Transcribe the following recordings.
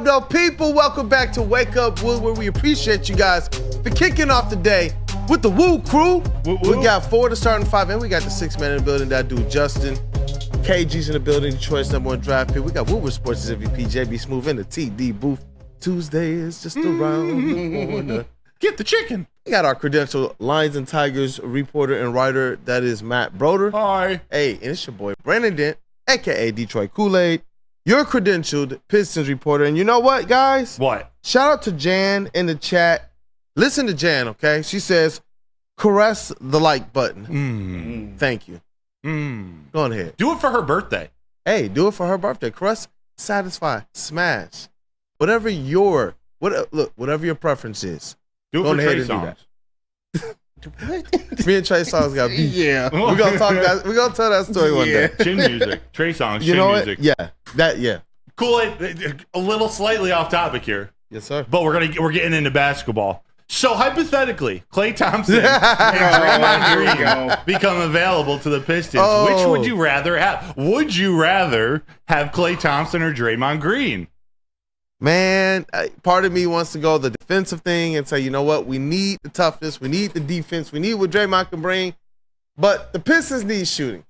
No people, welcome back to Wake Up Woodward. We appreciate you guys for kicking off the day with the Woo crew. We got 4 to start in 5, and we got the 6 man in the building. That dude Justin, KG's in the building, Detroit's #1 draft pick. We got Woodward Sports MVP, JB Smooth in the TD booth. Tuesday is just around the corner. Get the chicken. We got our credentialed Lions+Tigers reporter and writer. That is Matt Broder. Hi. Hey, and it's your boy Brandon Dent, a.k.a. Detroit Kool-Aid. Your credentialed Pistons reporter. And you know what, guys? What? Shout out to Jan in the chat. Listen to Jan, okay? She says, caress the like button. Thank you. Go on ahead. Do it for her birthday. Hey, do it for her birthday. Caress, satisfy, smash. Whatever your preference is. Do it go for ahead Trey and Songz. do that. Me and Trey Songz got beef. Yeah. We're gonna tell that story one day. Chin music. Trey Songz, You chin know music. what? Yeah. Kool-Aid, a little slightly off topic here. Yes, sir. But we're getting into basketball. So hypothetically, Klay Thompson and Draymond Green become available to the Pistons. Which would you rather have? Would you rather have Klay Thompson or Draymond Green? Man, part of me wants to go the defensive thing and say, you know what? We need the toughness. We need the defense. We need what Draymond can bring. But the Pistons need shooting.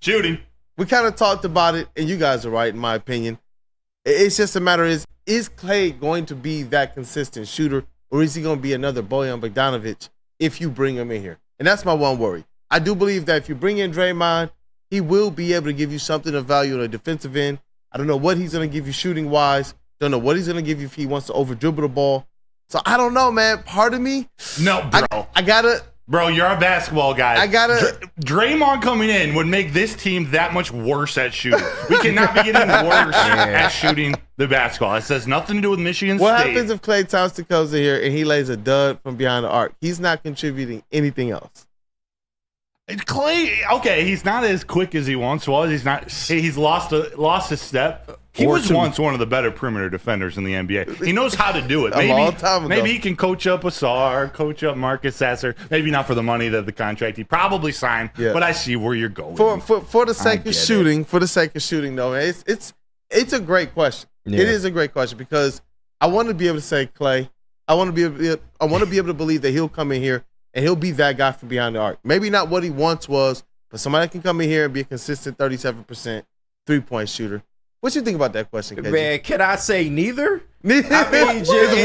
We kind of talked about it, and you guys are right, in my opinion. It's just a matter is Klay going to be that consistent shooter, or is he going to be another Bojan Bogdanovic if you bring him in here? And that's my one worry. I do believe that if you bring in Draymond, he will be able to give you something of value on the defensive end. I don't know what he's going to give you shooting-wise. Don't know what he's going to give you if he wants to over-dribble the ball. So I don't know, man. Part of me. No, bro. I got to. Bro, you're a basketball guy. Draymond coming in would make this team that much worse at shooting. We cannot be getting worse at shooting the basketball. It has nothing to do with Michigan State. What happens if Klay Thompson comes in here and he lays a dud from behind the arc? He's not contributing anything else. Klay, okay, he's not as quick as he once was. He's lost a step. He was once one of the better perimeter defenders in the NBA. He knows how to do it. Maybe he can coach up Asar, coach up Marcus Sasser. Maybe not for the money that the contract he probably signed, but I see where you're going. For the sake of shooting, though, man, it's a great question. Yeah. It is a great question because I want to be able to say Klay. I want to be able to believe that he'll come in here and he'll be that guy from behind the arc. Maybe not what he once was, but somebody can come in here and be a consistent 37% three-point shooter. What you think about that question, KG? Man, can I say neither? I mean,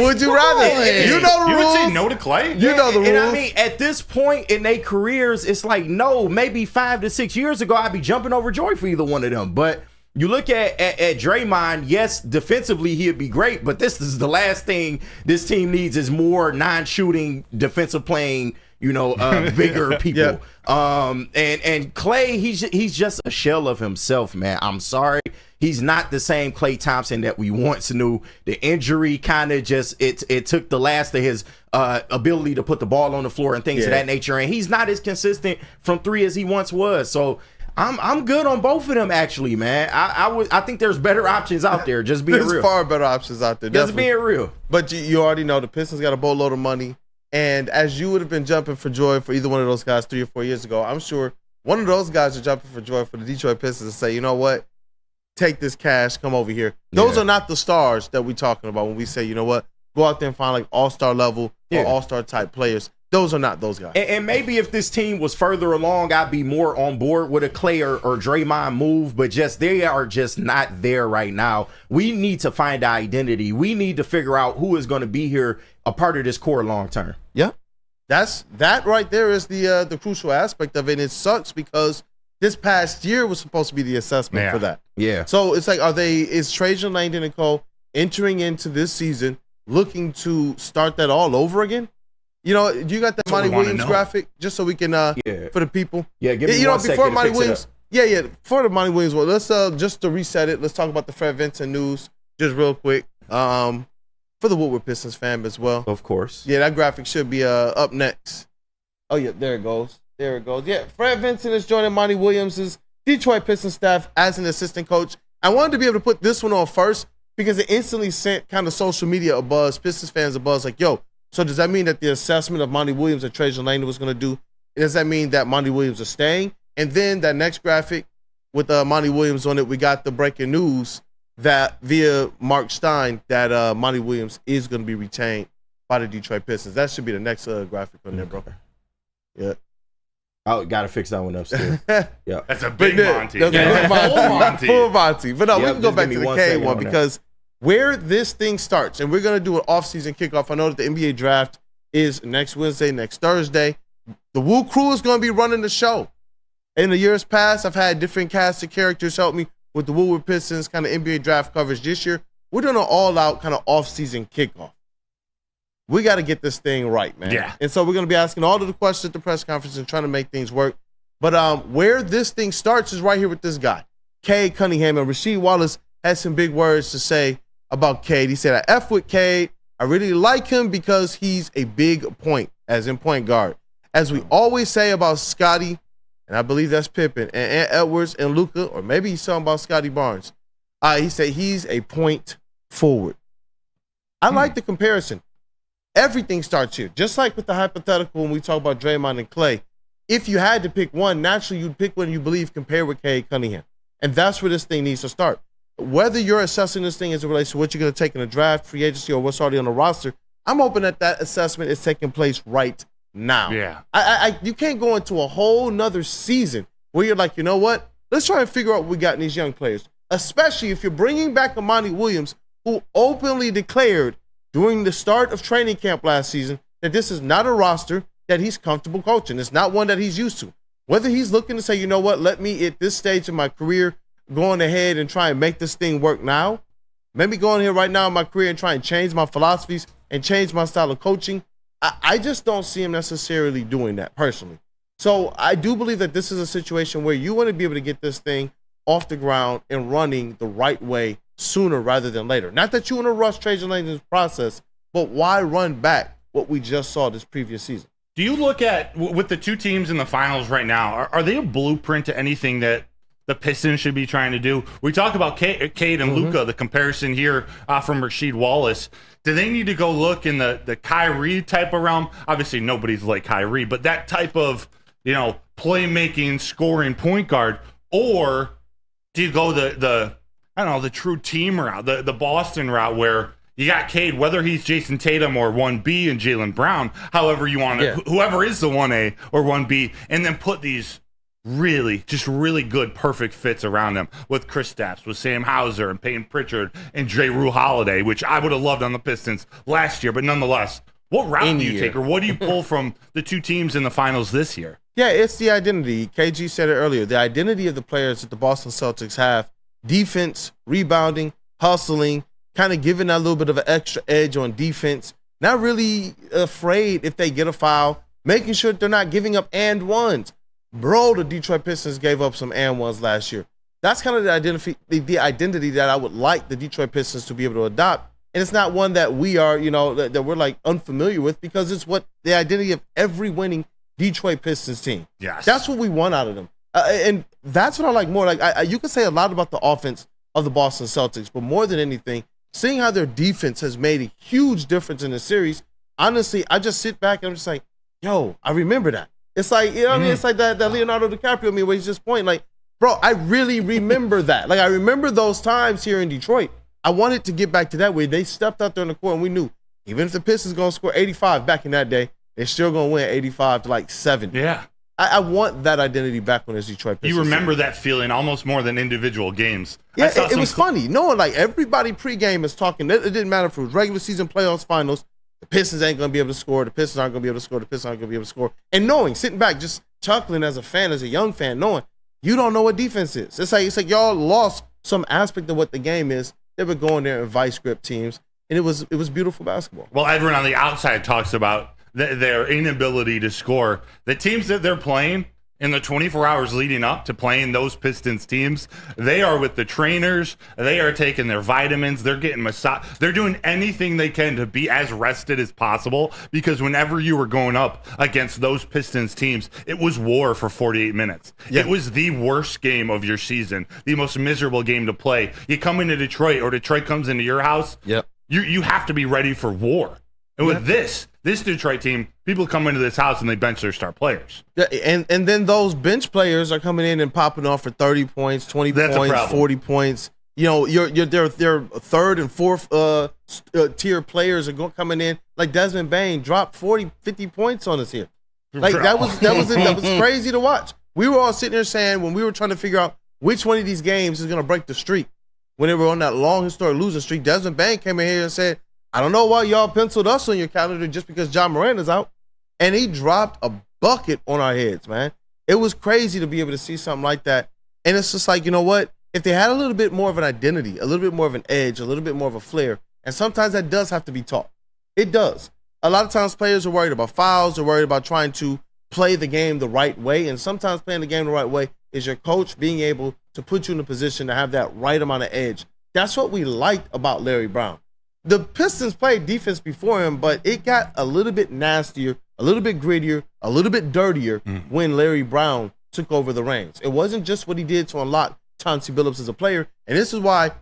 would you rather? You know the rules. You would say no to Klay? You know the rules. And I mean, at this point in their careers, it's like, no, maybe 5 to 6 years ago, I'd be jumping over joy for either one of them. But you look at Draymond, yes, defensively, he'd be great, but this is the last thing this team needs is more non-shooting, defensive playing, bigger people. And Klay, he's just a shell of himself, man. I'm sorry. He's not the same Klay Thompson that we once knew. The injury kind of just, it took the last of his ability to put the ball on the floor and things of that nature. And he's not as consistent from three as he once was. So I'm good on both of them, actually, man. I think there's better options out there, just being real. There's far better options out there, just being real. But you already know the Pistons got a boatload of money. And as you would have been jumping for joy for either one of those guys 3 or 4 years ago, I'm sure one of those guys are jumping for joy for the Detroit Pistons and say, you know what? Take this cash, come over here. Those are not the stars that we're talking about when we say, you know what? Go out there and find like all-star level or all-star type players. Those are not those guys. And maybe if this team was further along, I'd be more on board with a Klay or Draymond move, but they are just not there right now. We need to find our identity. We need to figure out who is going to be here, a part of this core long term. Yeah. That right there is the crucial aspect of it. And it sucks because this past year was supposed to be the assessment for that. Yeah. So it's like, is Trajan Langdon and Co. entering into this season looking to start that all over again? You got that Monty Williams graphic just so we can for the people. Yeah, give me 1 second before to Monty fix Williams. It up. For the Monty Williams one, let's just to reset it. Let's talk about the Fred Vinson news just real quick. For the Woodward Pistons fam as well. Of course. Yeah, that graphic should be up next. Oh yeah, there it goes. Yeah, Fred Vinson is joining Monty Williams' Detroit Pistons staff as an assistant coach. I wanted to be able to put this one on first because it instantly sent kind of social media a buzz, Pistons fans a buzz, like, yo, so does that mean that the assessment of Monty Williams that Trajan Langdon was going to do, does that mean that Monty Williams is staying? And then that next graphic with Monty Williams on it, we got the breaking news that via Mark Stein that Monty Williams is going to be retained by the Detroit Pistons. That should be the next graphic on there, bro. Yeah. Oh, got to fix that one up still. Yeah. That's a big Monty. Full Monty. But no, we can go back to the Cade one because where this thing starts, and we're going to do an off-season kickoff. I know that the NBA draft is next Wednesday, next Thursday. The Woo crew is going to be running the show. In the years past, I've had different cast of characters help me with the Woodward Pistons kind of NBA draft coverage. This year, we're doing an all-out kind of off-season kickoff. We got to get this thing right, man. Yeah. And so we're going to be asking all of the questions at the press conference and trying to make things work. But where this thing starts is right here with this guy, Cade Cunningham. And Rasheed Wallace had some big words to say about Cade. He said, I F with Cade. I really like him because he's a big point, as in point guard. As we always say about Scotty, and I believe that's Pippen, and Edwards and Luka, or maybe he's talking about Scotty Barnes. He said he's a point forward. I like the comparison. Everything starts here. Just like with the hypothetical when we talk about Draymond and Klay, if you had to pick one, naturally you'd pick one you believe compared with Cade Cunningham. And that's where this thing needs to start. Whether you're assessing this thing as it relates to what you're going to take in the draft, free agency, or what's already on the roster, I'm hoping that assessment is taking place right now. Yeah. You can't go into a whole nother season where you're like, you know what? Let's try and figure out what we got in these young players, especially if you're bringing back a Monty Williams who openly declared during the start of training camp last season that this is not a roster that he's comfortable coaching. It's not one that he's used to. Whether he's looking to say, you know what, let me at this stage of my career going ahead and try and make this thing work now, maybe go in here right now in my career and try and change my philosophies and change my style of coaching, I just don't see him necessarily doing that personally. So I do believe that this is a situation where you want to be able to get this thing off the ground and running the right way sooner rather than later. Not that you want to rush Trajan Langdon's process, but why run back what we just saw this previous season? Do you look at, with the two teams in the finals right now, are they a blueprint to anything that the Pistons should be trying to do? We talk about Cade and Luka, the comparison here from Rasheed Wallace. Do they need to go look in the Kyrie type of realm? Obviously, nobody's like Kyrie, but that type of, playmaking, scoring point guard, or do you go the true team route, the Boston route, where you got Cade, whether he's Jason Tatum or 1B and Jalen Brown, however you want to, whoever is the 1A or 1B, and then put these really good, perfect fits around them with Kristaps, with Sam Hauser and Peyton Pritchard and Jrue Holiday, which I would have loved on the Pistons last year, but nonetheless, what route do you take, or what do you pull from the two teams in the finals this year? Yeah, it's the identity. KG said it earlier. The identity of the players that the Boston Celtics have: defense, rebounding, hustling, kind of giving that little bit of an extra edge on defense, not really afraid if they get a foul, making sure they're not giving up and ones. Bro, the Detroit Pistons gave up some and ones last year. That's kind of the identity that I would like the Detroit Pistons to be able to adopt. And it's not one that we are, that we're like unfamiliar with, because it's what the identity of every winning Detroit Pistons team. Yes. That's what we want out of them. And that's what I like more. Like you can say a lot about the offense of the Boston Celtics, but more than anything, seeing how their defense has made a huge difference in the series, honestly, I just sit back and I'm just like, yo, I remember that. It's like, what I mean? It's like that Leonardo DiCaprio meme where he's just pointing like, bro, I really remember that. Like, I remember those times here in Detroit. I wanted to get back to that way. They stepped out there in the court and we knew, even if the Pistons going to score 85 back in that day, they're still going to win 85 to like 70. Yeah. I want that identity back on this Detroit Pistons. You remember that feeling almost more than individual games. Yeah, it was funny. Knowing like everybody pregame is talking. It didn't matter if it was regular season, playoffs, finals. The Pistons ain't going to be able to score. The Pistons aren't going to be able to score. The Pistons aren't going to be able to score. And knowing, sitting back, just chuckling as a fan, as a young fan, knowing you don't know what defense is. It's like y'all lost some aspect of what the game is. They were going there and vice grip teams, and it was beautiful basketball. Well, everyone on the outside talks about their inability to score. The teams that they're playing in the 24 hours leading up to playing those Pistons teams, they are with the trainers. They are taking their vitamins. They're getting massage. They're doing anything they can to be as rested as possible, because whenever you were going up against those Pistons teams, it was war for 48 minutes. Yeah. It was the worst game of your season, the most miserable game to play. You come into Detroit, or Detroit comes into your house, yep. You have to be ready for war. And with this Detroit team, people come into this house and they bench their star players. Yeah, and then those bench players are coming in and popping off for 30 points, 20 points, 40 points. You know, their third and fourth tier players are coming in. Like Desmond Bane dropped 40, 50 points on us here. Like that was crazy to watch. We were all sitting there saying when we were trying to figure out which one of these games is going to break the streak, when they were on that long historic losing streak, Desmond Bane came in here and said, I don't know why y'all penciled us on your calendar just because John Miranda's out. And he dropped a bucket on our heads, man. It was crazy to be able to see something like that. And it's just like, you know what? If they had a little bit more of an identity, a little bit more of an edge, a little bit more of a flair, and sometimes that does have to be taught. It does. A lot of times players are worried about fouls, they're worried about trying to play the game the right way, and sometimes playing the game the right way is your coach being able to put you in a position to have that right amount of edge. That's what we liked about Larry Brown. The Pistons played defense before him, but it got a little bit nastier, a little bit grittier, a little bit dirtier when Larry Brown took over the reins. It wasn't just what he did to unlock Chauncey Billups as a player, and this is why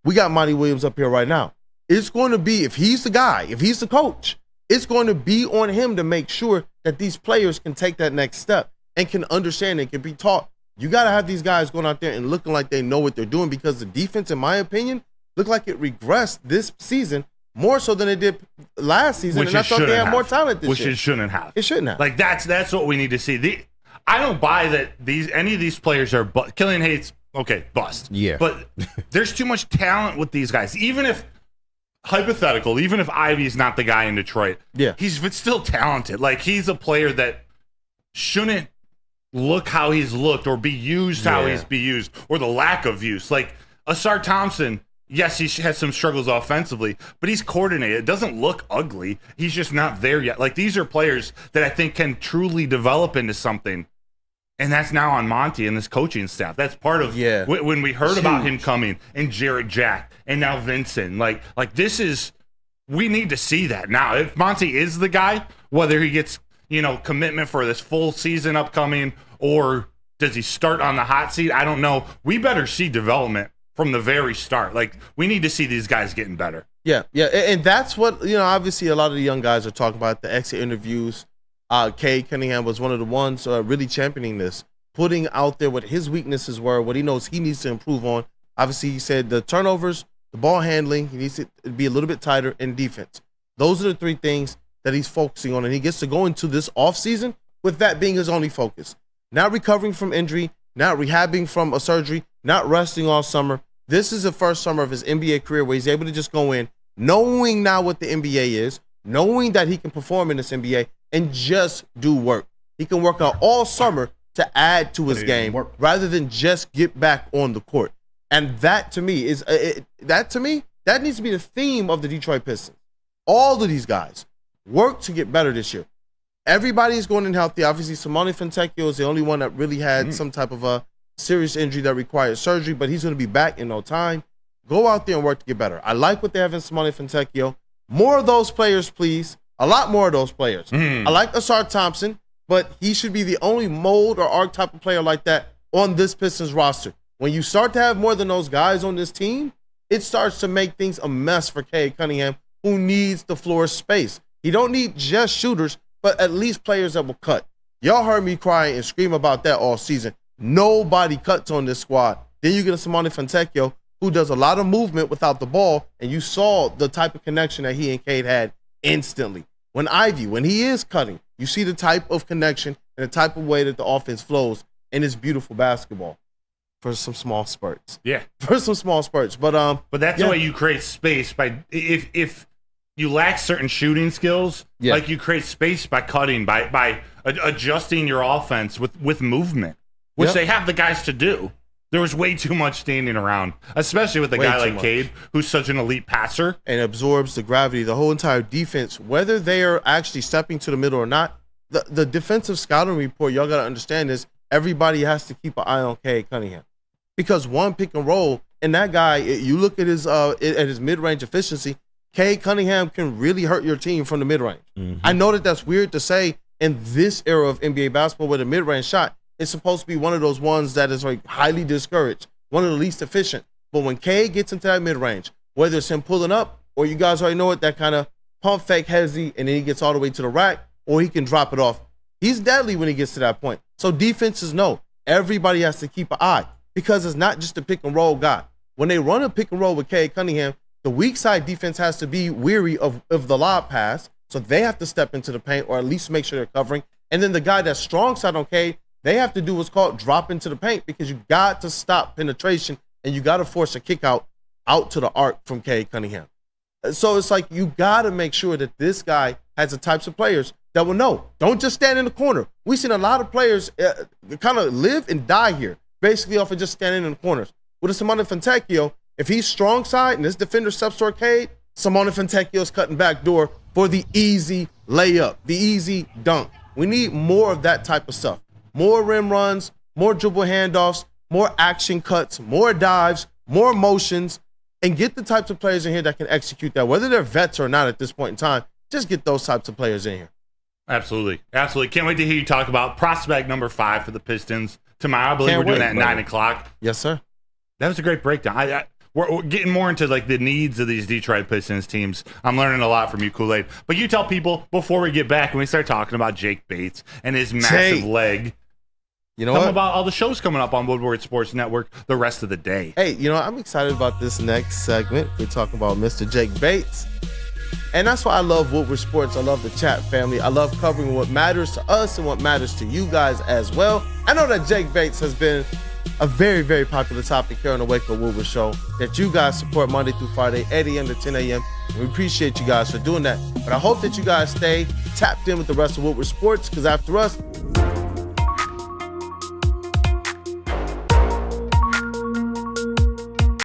we got Monty Williams up here right now. It's going to be, if he's the guy, if he's the coach, it's going to be on him to make sure that these players can take that next step and can understand and can be taught. You got to have these guys going out there and looking like they know what they're doing, because the defense, in my opinion, looked like it regressed this season more so than it did last season. And I thought they had more talent this year. Which it shouldn't have. It shouldn't have. Like, that's what we need to see. I don't buy that any of these players are Killian Hayes, okay, bust. Yeah. But there's too much talent with these guys. Even if, hypothetical, even if Ivy's not the guy in Detroit, he's still talented. Like, he's a player that shouldn't look how he's looked or be used how he's be used, or the lack of use. Like, Asar Thompson, yes, he has some struggles offensively, but he's coordinated. It doesn't look ugly. He's just not there yet. Like, these are players that I think can truly develop into something. And that's now on Monty and this coaching staff. That's part of when we heard about him coming, and Jarrett Jack and now Vincent. Like this is, we need to see that now. If Monty is the guy, whether he gets, commitment for this full season upcoming, or does he start on the hot seat, I don't know. We better see development from the very start. Like, we need to see these guys getting better. Yeah. And that's what, obviously a lot of the young guys are talking about, the exit interviews. Cade Cunningham was one of the ones really championing this, putting out there what his weaknesses were, what he knows he needs to improve on. Obviously, he said the turnovers, the ball handling, he needs to be a little bit tighter in defense. Those are the three things that he's focusing on, and he gets to go into this offseason with that being his only focus. Not recovering from injury, not rehabbing from a surgery, not resting all summer. This is the first summer of his NBA career where he's able to just go in, knowing now what the NBA is, knowing that he can perform in this NBA, and just do work. He can work out all summer to add to his game rather than just get back on the court. And that to me that needs to be the theme of the Detroit Pistons. All of these guys work to get better this year. Everybody is going in healthy. Obviously, Simone Fontecchio is the only one that really had some type of a serious injury that required surgery, but he's going to be back in no time. Go out there and work to get better. I like what they have in Simone Fontecchio. More of those players, please. A lot more of those players. I like Asar Thompson, but he should be the only mold or archetype of player like that on this Pistons roster. When you start to have more than those guys on this team, it starts to make things a mess for Cade Cunningham, who needs the floor space. He don't need just shooters, but at least players that will cut. Y'all heard me cry and scream about that all season. Nobody cuts on this squad. Then you get a Simone Fontecchio, who does a lot of movement without the ball, and you saw the type of connection that he and Cade had instantly. When he is cutting, you see the type of connection and the type of way that the offense flows, and it's beautiful basketball for some small spurts. Yeah. For some small spurts. But that's the way you create space, by if you lack certain shooting skills, like, you create space by cutting, by adjusting your offense with movement, which they have the guys to do. There was way too much standing around, especially with a guy like Cade, who's such an elite passer. And absorbs the gravity, the whole entire defense, whether they are actually stepping to the middle or not. The defensive scouting report, y'all got to understand, is everybody has to keep an eye on Cade Cunningham. Because one pick and roll, and that guy, you look at his mid-range efficiency, Cade Cunningham can really hurt your team from the mid-range. I know that's weird to say in this era of NBA basketball, where the mid-range shot is supposed to be one of those ones that is like highly discouraged, one of the least efficient. But when Cade gets into that mid-range, whether it's him pulling up, or you guys already know it, that kind of pump fake hezzy, and then he gets all the way to the rack, or he can drop it off. He's deadly when he gets to that point. So defenses know everybody has to keep an eye, because it's not just a pick and roll guy. when they run a pick and roll with Cade Cunningham, the weak side defense has to be weary of the lob pass. So they have to step into the paint or at least make sure they're covering. And then the guy that's strong side on Cade, they have to do what's called drop into the paint because you got to stop penetration and you got to force a kick out to the arc from Cade Cunningham. So it's like you got to make sure that this guy has the types of players that will know. Don't just stand in the corner. We've seen a lot of players kind of live and die here, basically off of just standing in the corners. With a Simone Fontecchio, if he's strong side and this defender steps toward Cade, Simone Fontecchio's cutting back door for the easy layup, the easy dunk. We need more of that type of stuff. More rim runs, more dribble handoffs, more action cuts, more dives, more motions, and get the types of players in here that can execute that. Whether they're vets or not at this point in time, just get those types of players in here. Absolutely. Absolutely. Can't wait to hear you talk about prospect number 5 for the Pistons tomorrow. I believe we're doing that at 9 o'clock. Yes, sir. That was a great breakdown. We're getting more into like the needs of these Detroit Pistons teams. I'm learning a lot from you, Kool-Aid. But you tell people before we get back and we start talking about Jake Bates and his massive leg. You know Tell what? them about all the shows coming up on Woodward Sports Network the rest of the day. Hey, you know, I'm excited about this next segment. We're talking about Mr. Jake Bates. And that's why I love Woodward Sports. I love the chat family. I love covering what matters to us and what matters to you guys as well. I know that Jake Bates has been a very, very popular topic here on the Wake Up Woodward show that you guys support Monday through Friday, 8 a.m. to 10 a.m. We appreciate you guys for doing that. But I hope that you guys stay tapped in with the rest of Woodward Sports because after us,